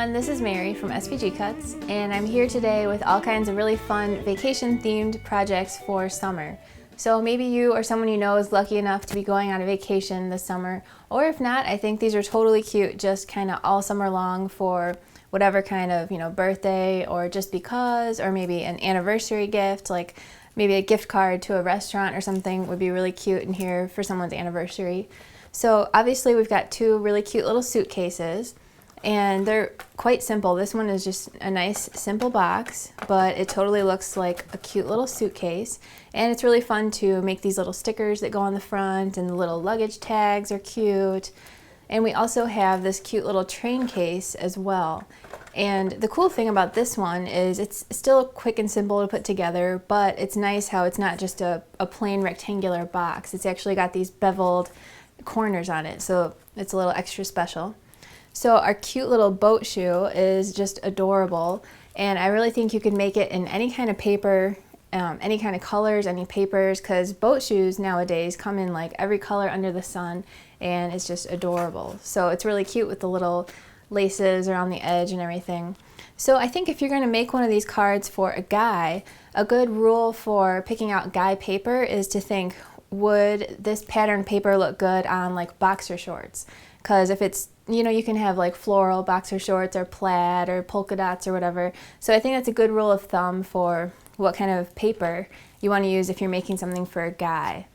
everyone, this is Mary from SVG Cuts, and I'm here today with all kinds of really fun vacation-themed projects for summer. So maybe you or someone you know is lucky enough to be going on a vacation this summer, or if not, I think these are totally cute just kind of all summer long for whatever kind of, birthday or just because, or maybe an anniversary gift, like maybe a gift card to a restaurant or something would be really cute in here for someone's anniversary. So obviously we've got two really cute little suitcases. And they're quite simple. This one is just a nice simple box, but it totally looks like a cute little suitcase. And it's really fun to make these little stickers that go on the front, and the little luggage tags are cute. And we also have this cute little train case as well. And the cool thing about this one is it's still quick and simple to put together, but it's nice how it's not just a plain rectangular box. It's actually got these beveled corners on it, so it's a little extra special. So our cute little boat shoe is just adorable, and I really think you could make it in any kind of paper, any kind of colors, any papers, because boat shoes nowadays come in like every color under the sun, and it's just adorable. So it's really cute with the little laces around the edge and everything. So I think if you're going to make one of these cards for a guy, a good rule for picking out guy paper is to think, would this pattern paper look good on like boxer shorts? Because if it's, you can have like floral boxer shorts or plaid or polka dots or whatever. So I think that's a good rule of thumb for what kind of paper you want to use if you're making something for a guy.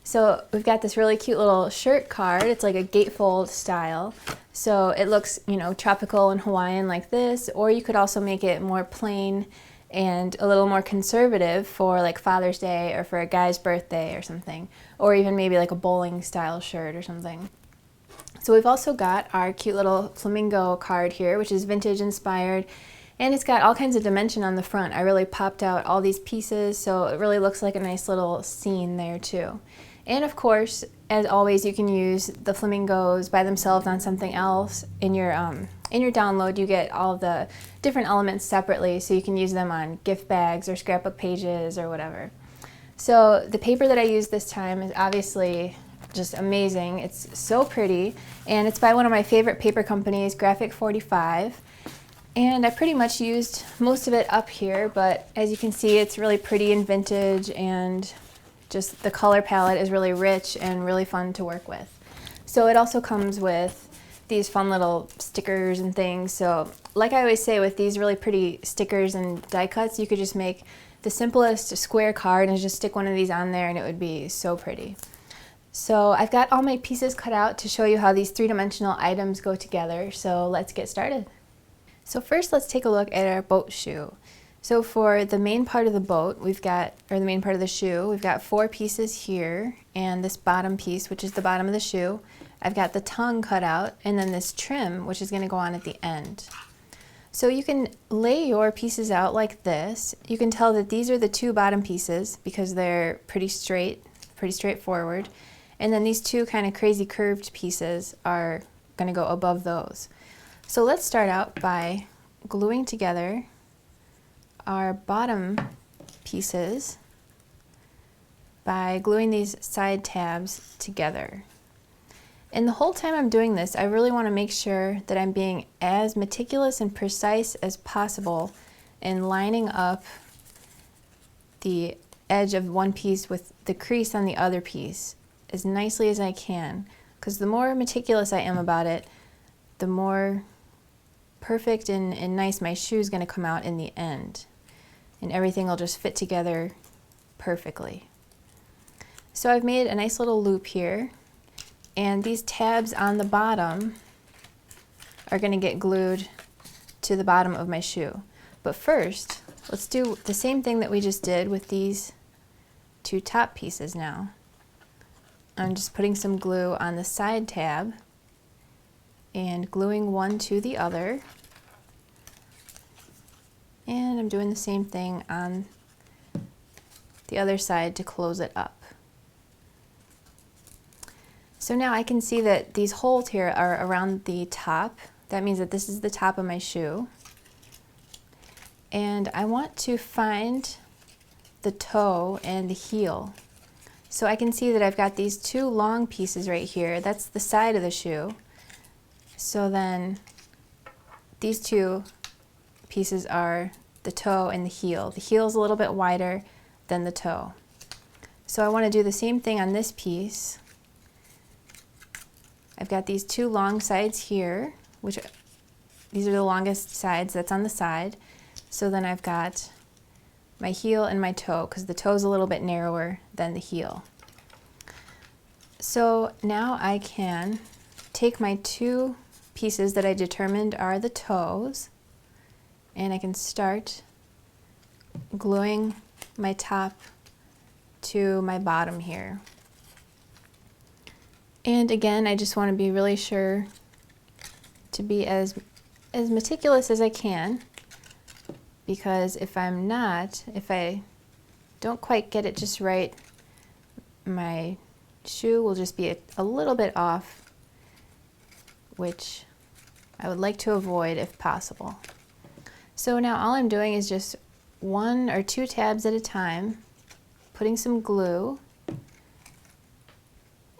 So we've got this really cute little shirt card. It's like a gatefold style. So it looks, tropical and Hawaiian like this, or you could also make it more plain and a little more conservative for like Father's Day or for a guy's birthday or something, or even maybe like a bowling style shirt or something. So we've also got our cute little flamingo card here, which is vintage inspired, and it's got all kinds of dimension on the front. I really popped out all these pieces, so it really looks like a nice little scene there too. And of course, as always, you can use the flamingos by themselves on something else. In your download, you get all of the different elements separately, so you can use them on gift bags or scrapbook pages or whatever. So the paper that I used this time is obviously just amazing. It's so pretty, and it's by one of my favorite paper companies, Graphic 45. And I pretty much used most of it up here, but as you can see, it's really pretty and vintage, and just the color palette is really rich and really fun to work with. So it also comes with these fun little stickers and things. So like I always say, with these really pretty stickers and die cuts, you could just make the simplest square card and just stick one of these on there, and it would be so pretty. So I've got all my pieces cut out to show you how these three-dimensional items go together, so let's get started. So first, let's take a look at our boat shoe. So for the main part of the boat, the main part of the shoe, we've got 4 pieces here, and this bottom piece, which is the bottom of the shoe. I've got the tongue cut out, and then this trim, which is going to go on at the end. So you can lay your pieces out like this. You can tell that these are the 2 bottom pieces because they're pretty straightforward. And then these 2 kind of crazy curved pieces are going to go above those. So let's start out by gluing together our bottom pieces by gluing these side tabs together. And the whole time I'm doing this, I really want to make sure that I'm being as meticulous and precise as possible in lining up the edge of one piece with the crease on the other piece as nicely as I can, because the more meticulous I am about it, the more perfect and nice my shoe is going to come out in the end, and everything will just fit together perfectly. So I've made a nice little loop here, and these tabs on the bottom are going to get glued to the bottom of my shoe. But first, let's do the same thing that we just did with these 2 top pieces now. I'm just putting some glue on the side tab and gluing one to the other. And I'm doing the same thing on the other side to close it up. So now I can see that these holes here are around the top. That means that this is the top of my shoe. And I want to find the toe and the heel. So I can see that I've got these 2 long pieces right here. That's the side of the shoe. So then these two pieces are the toe and the heel. The heel is a little bit wider than the toe. So I want to do the same thing on this piece. I've got these two long sides here, which these are the longest sides that's on the side. So then I've got my heel and my toe, because the toe is a little bit narrower than the heel. So now I can take my two pieces that I determined are the toes, and I can start gluing my top to my bottom here. And again, I just want to be really sure to be as meticulous as I can, because if I don't quite get it just right, my shoe will just be a little bit off, which I would like to avoid if possible. So now all I'm doing is just 1 or 2 tabs at a time, putting some glue,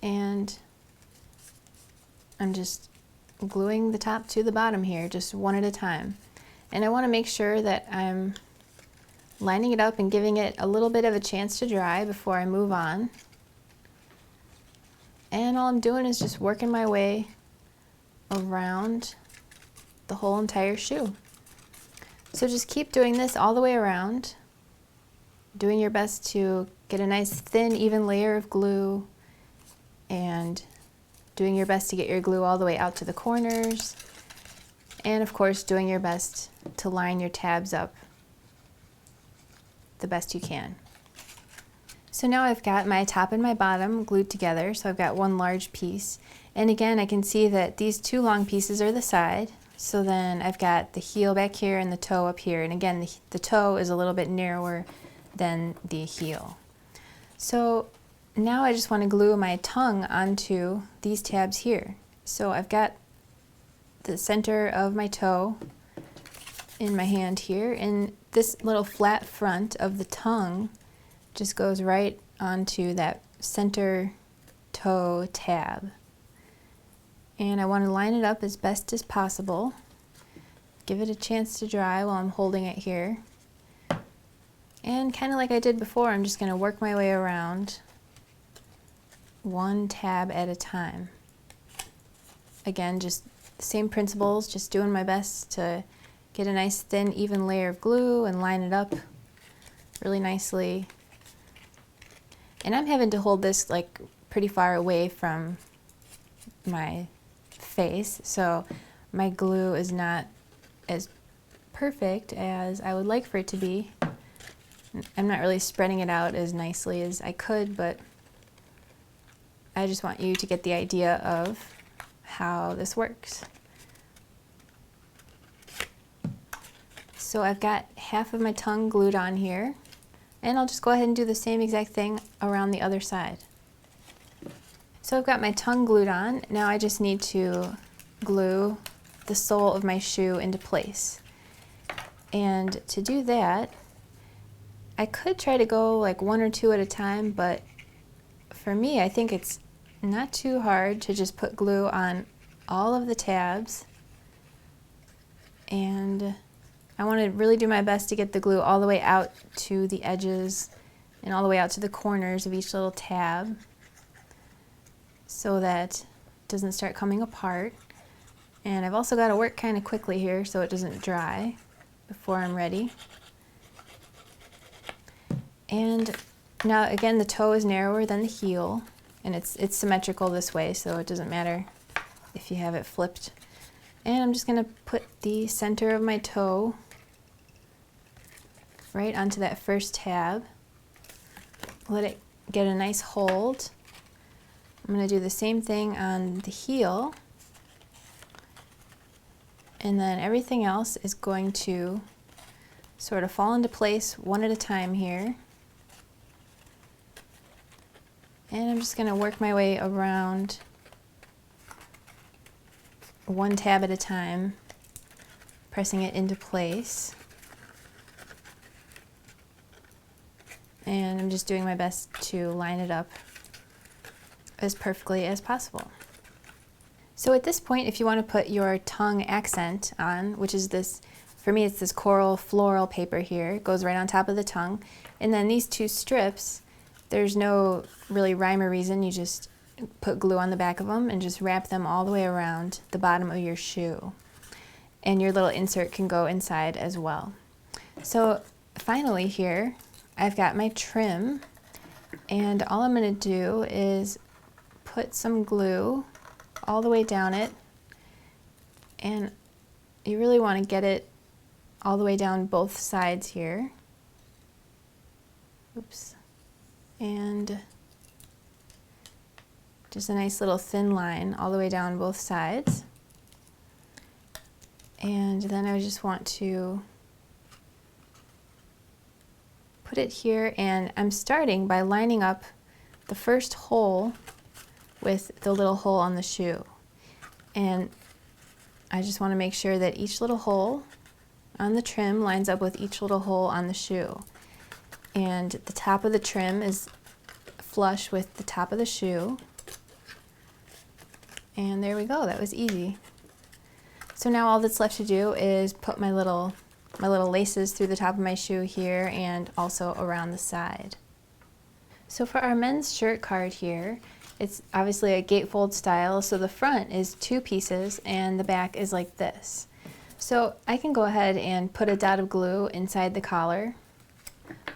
and I'm just gluing the top to the bottom here, just one at a time. And I want to make sure that I'm lining it up and giving it a little bit of a chance to dry before I move on. And all I'm doing is just working my way around the whole entire shoe. So just keep doing this all the way around, doing your best to get a nice thin, even layer of glue, and doing your best to get your glue all the way out to the corners, and of course doing your best to line your tabs up the best you can. So now I've got my top and my bottom glued together, so I've got one large piece, and again I can see that these two long pieces are the side, so then I've got the heel back here and the toe up here, and again the toe is a little bit narrower than the heel. So now I just want to glue my tongue onto these tabs here. So I've got the center of my toe in my hand here, and this little flat front of the tongue just goes right onto that center toe tab. And I want to line it up as best as possible. Give it a chance to dry while I'm holding it here. And kind of like I did before, I'm just going to work my way around one tab at a time. Again, just the same principles, just doing my best to get a nice thin, even layer of glue and line it up really nicely. And I'm having to hold this like pretty far away from my face, so my glue is not as perfect as I would like for it to be. I'm not really spreading it out as nicely as I could, but I just want you to get the idea of how this works. So I've got half of my tongue glued on here, and I'll just go ahead and do the same exact thing around the other side. So I've got my tongue glued on. Now I just need to glue the sole of my shoe into place. And to do that, I could try to go like 1 or 2 at a time, but for me, I think it's not too hard to just put glue on all of the tabs, and I want to really do my best to get the glue all the way out to the edges and all the way out to the corners of each little tab so that it doesn't start coming apart. And I've also got to work kind of quickly here so it doesn't dry before I'm ready. And now again, the toe is narrower than the heel, and it's symmetrical this way, so it doesn't matter if you have it flipped. And I'm just going to put the center of my toe right onto that first tab. Let it get a nice hold. I'm going to do the same thing on the heel, and then everything else is going to sort of fall into place one at a time here. And I'm just going to work my way around one tab at a time, pressing it into place. And I'm just doing my best to line it up as perfectly as possible. So at this point, if you want to put your tongue accent on, which is this, for me it's this coral floral paper here, it goes right on top of the tongue, and then these two strips, there's no really rhyme or reason, you just put glue on the back of them and just wrap them all the way around the bottom of your shoe. And your little insert can go inside as well. So finally here, I've got my trim, and all I'm going to do is put some glue all the way down it, and you really want to get it all the way down both sides here. Oops. And just a nice little thin line all the way down both sides. And then I just want to put it here, and I'm starting by lining up the first hole with the little hole on the shoe. And I just want to make sure that each little hole on the trim lines up with each little hole on the shoe. And the top of the trim is flush with the top of the shoe. And there we go, that was easy. So now all that's left to do is put my little laces through the top of my shoe here and also around the side. So for our men's shirt card here, it's obviously a gatefold style, so the front is 2 pieces and the back is like this. So I can go ahead and put a dot of glue inside the collar,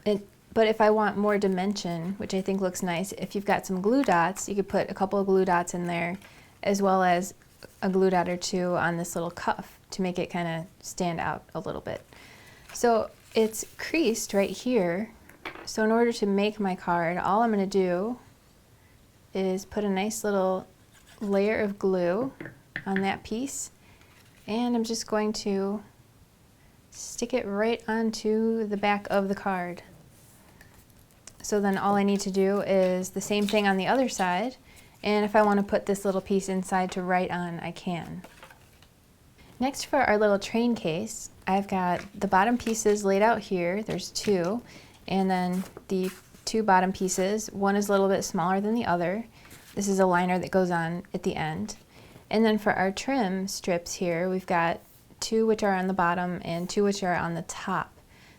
but if I want more dimension, which I think looks nice, if you've got some glue dots, you could put a couple of glue dots in there, as well as a glue dot or 2 on this little cuff to make it kind of stand out a little bit. So it's creased right here, so in order to make my card, all I'm going to do is put a nice little layer of glue on that piece, and I'm just going to stick it right onto the back of the card. So then all I need to do is the same thing on the other side, and if I want to put this little piece inside to write on, I can. Next, for our little train case, I've got the bottom pieces laid out here. There's 2, and then the 2 bottom pieces. One is a little bit smaller than the other. This is a liner that goes on at the end. And then for our trim strips here, we've got 2 which are on the bottom and 2 which are on the top.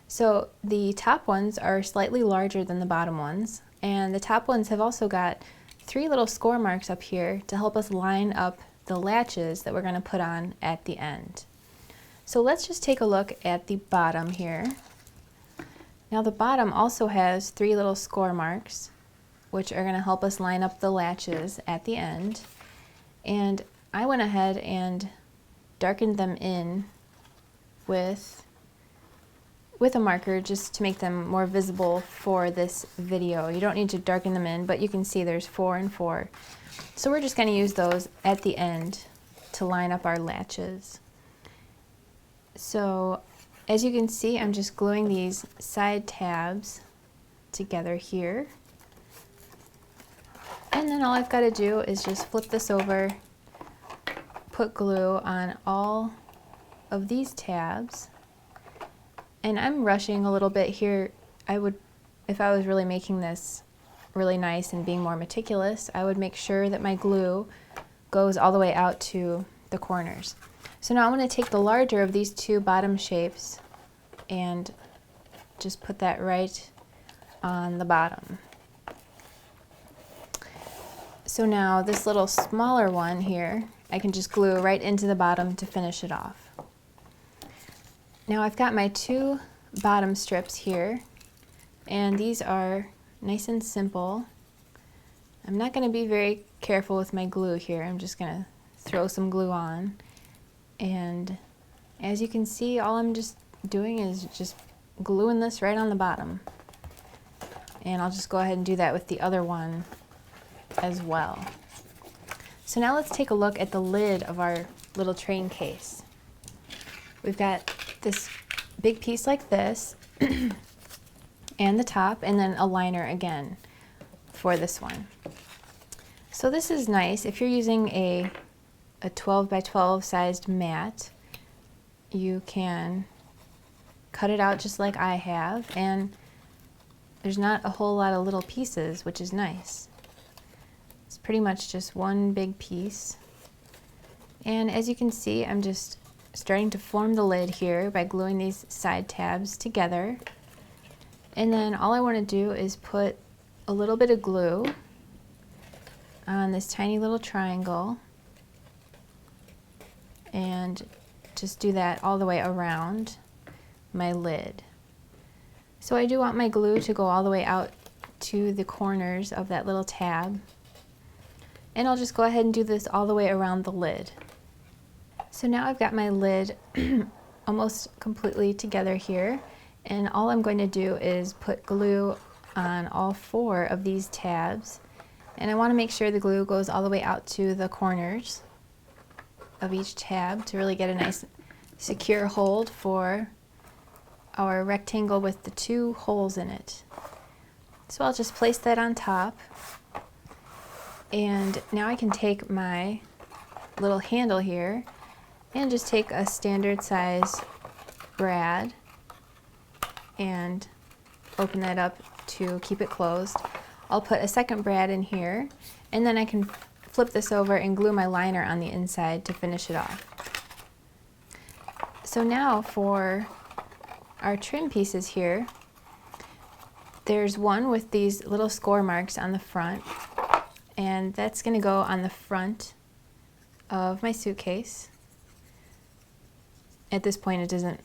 So the top ones are slightly larger than the bottom ones, and the top ones have also got 3 little score marks up here to help us line up the latches that we're going to put on at the end. So let's just take a look at the bottom here. Now the bottom also has 3 little score marks, which are going to help us line up the latches at the end. And I went ahead and darkened them in with a marker just to make them more visible for this video. You don't need to darken them in, but you can see there's 4 and 4. So we're just going to use those at the end to line up our latches. So as you can see, I'm just gluing these side tabs together here. And then all I've got to do is just flip this over, put glue on all of these tabs. And I'm rushing a little bit here. If I was really making this really nice and being more meticulous, I would make sure that my glue goes all the way out to the corners. So now I'm going to take the larger of these 2 bottom shapes and just put that right on the bottom. So now this little smaller one here, I can just glue right into the bottom to finish it off. Now I've got my 2 bottom strips here, and these are nice and simple. I'm not going to be very careful with my glue here. I'm just going to throw some glue on, and as you can see, all I'm just doing is just gluing this right on the bottom. And I'll just go ahead and do that with the other one as well. So now let's take a look at the lid of our little train case. We've got this big piece like this and the top, and then a liner again for this one. So this is nice. If you're using a 12 by 12 sized mat, you can cut it out just like I have, and there's not a whole lot of little pieces, which is nice. It's pretty much just one big piece. And as you can see, I'm just starting to form the lid here by gluing these side tabs together. And then all I want to do is put a little bit of glue on this tiny little triangle and just do that all the way around my lid. So I do want my glue to go all the way out to the corners of that little tab. And I'll just go ahead and do this all the way around the lid. So now I've got my lid almost completely together here, and all I'm going to do is put glue on all 4 of these tabs, and I want to make sure the glue goes all the way out to the corners of each tab to really get a nice secure hold for our rectangle with the 2 holes in it. So I'll just place that on top, and now I can take my little handle here and just take a standard size brad and open that up to keep it closed. I'll put a second brad in here, and then I can flip this over and glue my liner on the inside to finish it off. So now for our trim pieces here, there's one with these little score marks on the front, and that's going to go on the front of my suitcase. At this point, it doesn't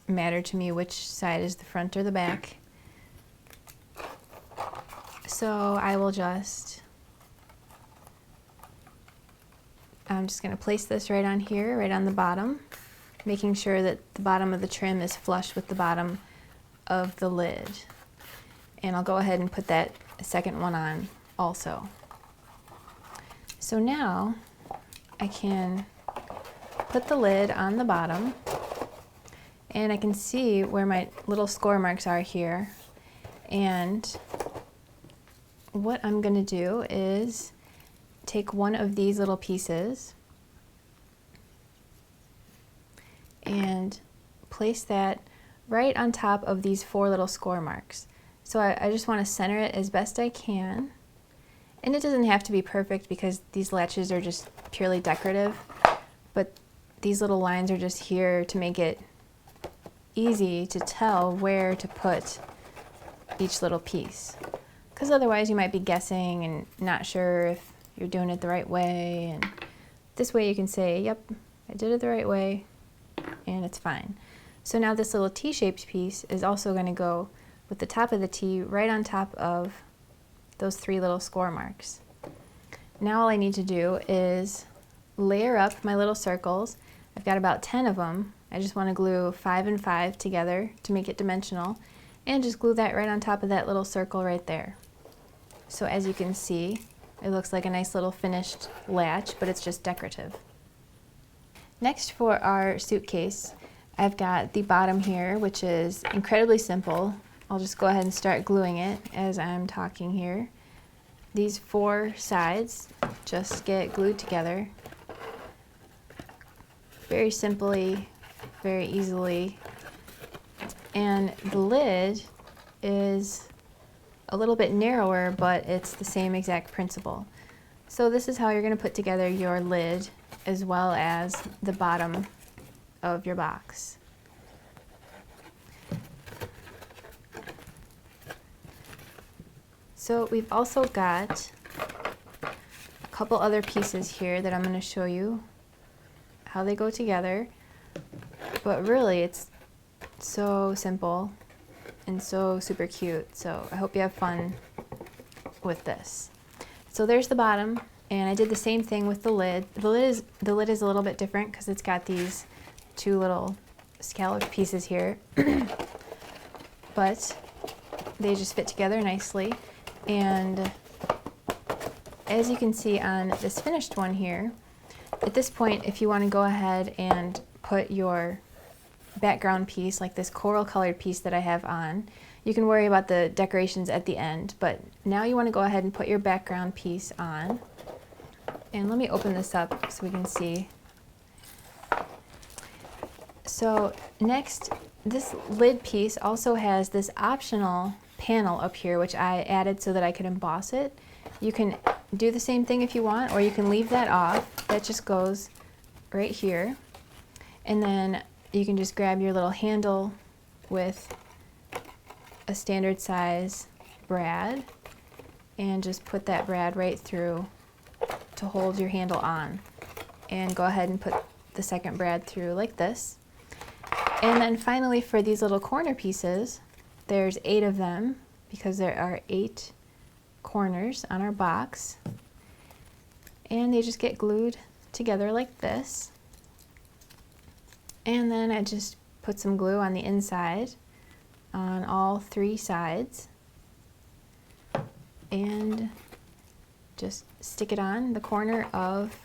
matter to me which side is the front or the back. So I'm just going to place this right on here, right on the bottom, making sure that the bottom of the trim is flush with the bottom of the lid. And I'll go ahead and put that second one on also. So now I can put the lid on the bottom, and I can see where my little score marks are here. And what I'm going to do is take one of these little pieces and place that right on top of these 4 little score marks. So I just want to center it as best I can. And it doesn't have to be perfect because these latches are just purely decorative, but these little lines are just here to make it easy to tell where to put each little piece. Because otherwise you might be guessing and not sure if you're doing it the right way. And this way you can say, yep, I did it the right way, and it's fine. So now this little T-shaped piece is also going to go with the top of the T right on top of those 3 little score marks. Now all I need to do is layer up my little circles. I've got about 10 of them. I just want to glue 5 and 5 together to make it dimensional, and just glue that right on top of that little circle right there. So as you can see, it looks like a nice little finished latch, but it's just decorative. Next, for our suitcase, I've got the bottom here, which is incredibly simple. I'll just go ahead and start gluing it as I'm talking here. These 4 sides just get glued together very simply, very easily. And the lid is a little bit narrower, but it's the same exact principle. So this is how you're going to put together your lid as well as the bottom of your box. So we've also got a couple other pieces here that I'm going to show you how they go together, but really it's so simple and so super cute. So I hope you have fun with this. So there's the bottom, and I did the same thing with the lid. The lid is a little bit different because it's got these 2 little scalloped pieces here, but they just fit together nicely. And as you can see on this finished one here, at this point, if you want to go ahead and put your background piece, like this coral colored piece that I have on, you can worry about the decorations at the end, but now you want to go ahead and put your background piece on. And let me open this up so we can see. So next, this lid piece also has this optional panel up here, which I added so that I could emboss it. You can do the same thing if you want, or you can leave that off. That just goes right here. And then you can just grab your little handle with a standard size brad and just put that brad right through to hold your handle on. And go ahead and put the second brad through like this. And then finally, for these little corner pieces, there's 8 of them because there are 8 corners on our box. And they just get glued together like this. And then I just put some glue on the inside on all 3 sides and just stick it on the corner of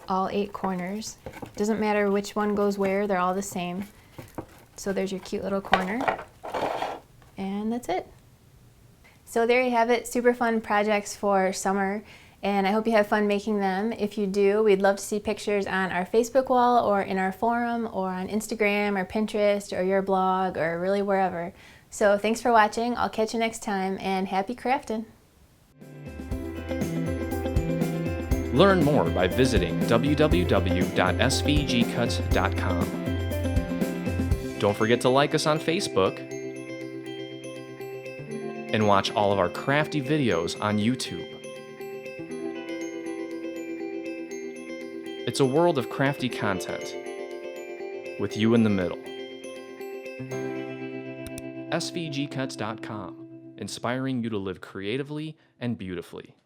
all 8 corners. Doesn't matter which one goes where, they're all the same. So there's your cute little corner, and that's it. So there you have it, super fun projects for summer, and I hope you have fun making them. If you do, we'd love to see pictures on our Facebook wall or in our forum or on Instagram or Pinterest or your blog or really wherever. So thanks for watching, I'll catch you next time, and happy crafting! Learn more by visiting www.svgcuts.com. Don't forget to like us on Facebook and watch all of our crafty videos on YouTube. It's a world of crafty content with you in the middle. SVGcuts.com, inspiring you to live creatively and beautifully.